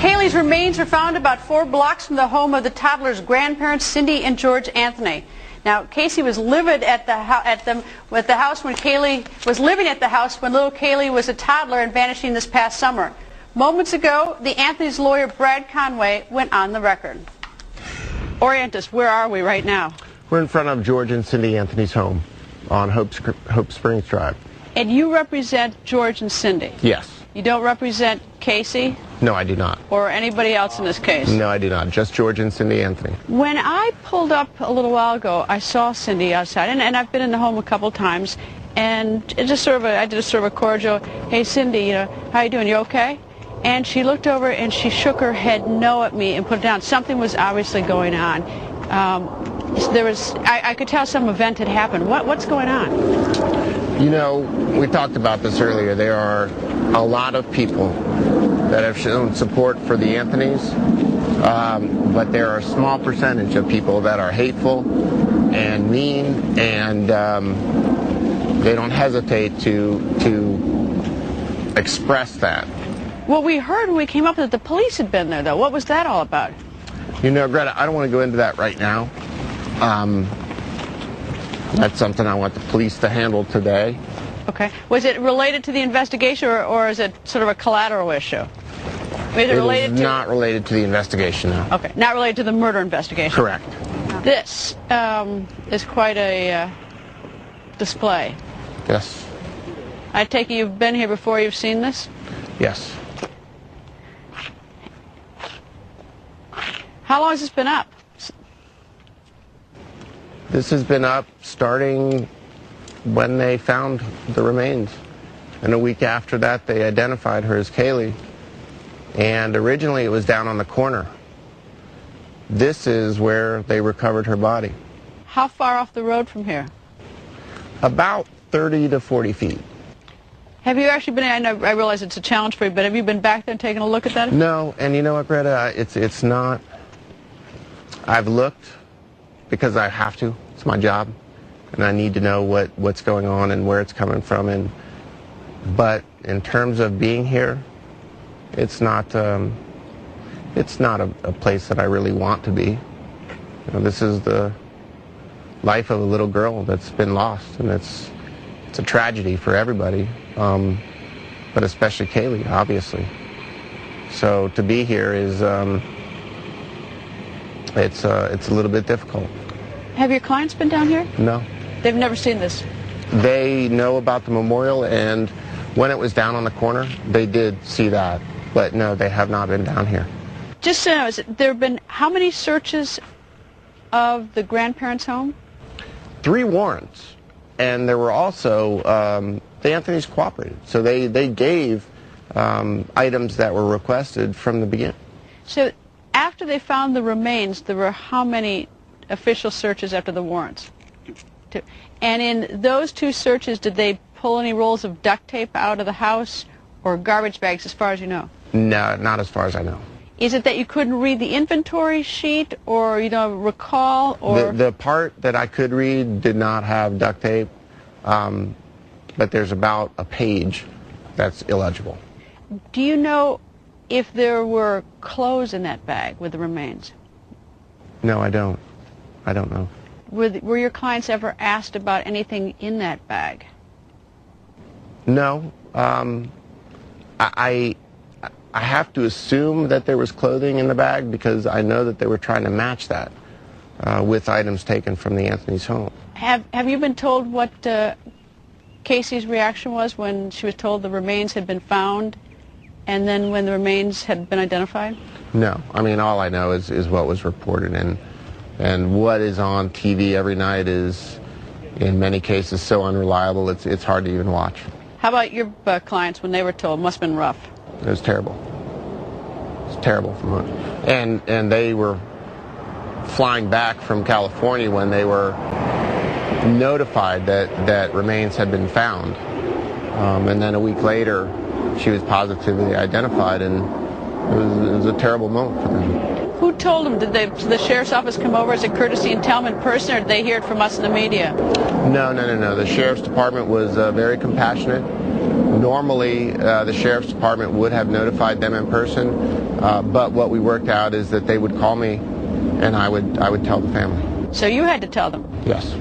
Kaylee's remains were found about 4 blocks from the home of the toddler's grandparents, Cindy and George Anthony. Now, Casey was living at the house when Kaylee was living at the house when little Kaylee was a toddler and vanishing this past summer. Moments ago, the Anthony's lawyer, Brad Conway, went on the record. Orient us, where are we right now? We're in front of George and Cindy Anthony's home on Hope Springs Drive. And you represent George and Cindy? Yes. You don't represent Casey? No, I do not. Or anybody else in this case? No, I do not. Just George and Cindy Anthony. When I pulled up a little while ago, I saw Cindy outside, and I've been in the home a couple times, and it just I did a sort of a cordial, "Hey, Cindy, how you doing? You okay?" And she looked over and she shook her head no at me and put it down. Something was obviously going on. I could tell some event had happened. What's going on? We talked about this earlier. There are a lot of people that have shown support for the Anthonys, but there are a small percentage of people that are hateful and mean, and they don't hesitate to express that. Well, we heard when we came up that the police had been there, though. What was that all about? Greta, I don't want to go into that right now. That's something I want the police to handle today. Okay. Was it related to the investigation, or is it sort of a collateral issue? It is not related to the investigation, no. Okay. Not related to the murder investigation? Correct. This is quite a display. Yes. I take it you've been here before, you've seen this? Yes. How long has this been up? This has been up starting when they found the remains. And a week after that, they identified her as Kaylee. And originally, it was down on the corner. This is where they recovered her body. How far off the road from here? About 30 to 40 feet. Have you actually been, I realize it's a challenge for you, but have you been back there and taken a look at that? No, and you know what, Greta, it's not. I've looked because I have to. It's my job, and I need to know what's going on and where it's coming from. But in terms of being here, it's not a place that I really want to be. This is the life of a little girl that's been lost, and it's a tragedy for everybody, but especially Kaylee, obviously. So to be here is it's a little bit difficult. Have your clients been down here? No. They've never seen this? They know about the memorial, and when it was down on the corner, they did see that. But no, they have not been down here. Just so you know, there have been how many searches of the grandparents' home? 3 warrants. And there were also, the Anthonys cooperated. So they gave items that were requested from the beginning. So after they found the remains, there were how many official searches after the warrants? 2. And in those 2 searches, did they pull any rolls of duct tape out of the house or garbage bags, as far as you know? No, not as far as I know. Is it that you couldn't read the inventory sheet, or you don't recall, or the part that I could read did not have duct tape, but there's about a page that's illegible. Do you know if there were clothes in that bag with the remains? No, I don't. I don't know. Were your clients ever asked about anything in that bag? No. I have to assume that there was clothing in the bag because I know that they were trying to match that with items taken from the Anthony's home. Have you been told what Casey's reaction was when she was told the remains had been found, and then when the remains had been identified? No. I mean, all I know is what was reported, and what is on TV every night is, in many cases, so unreliable it's hard to even watch. How about your clients when they were told? Must have been rough. It was terrible. It was terrible. And they were flying back from California when they were notified that remains had been found. And then a week later, she was positively identified, and it was a terrible moment for them. Who told them? Did the sheriff's office come over as a courtesy and tell them in person, or did they hear it from us in the media? No. The sheriff's department was very compassionate. Normally, the sheriff's department would have notified them in person, but what we worked out is that they would call me, and I would tell the family. So you had to tell them? Yes.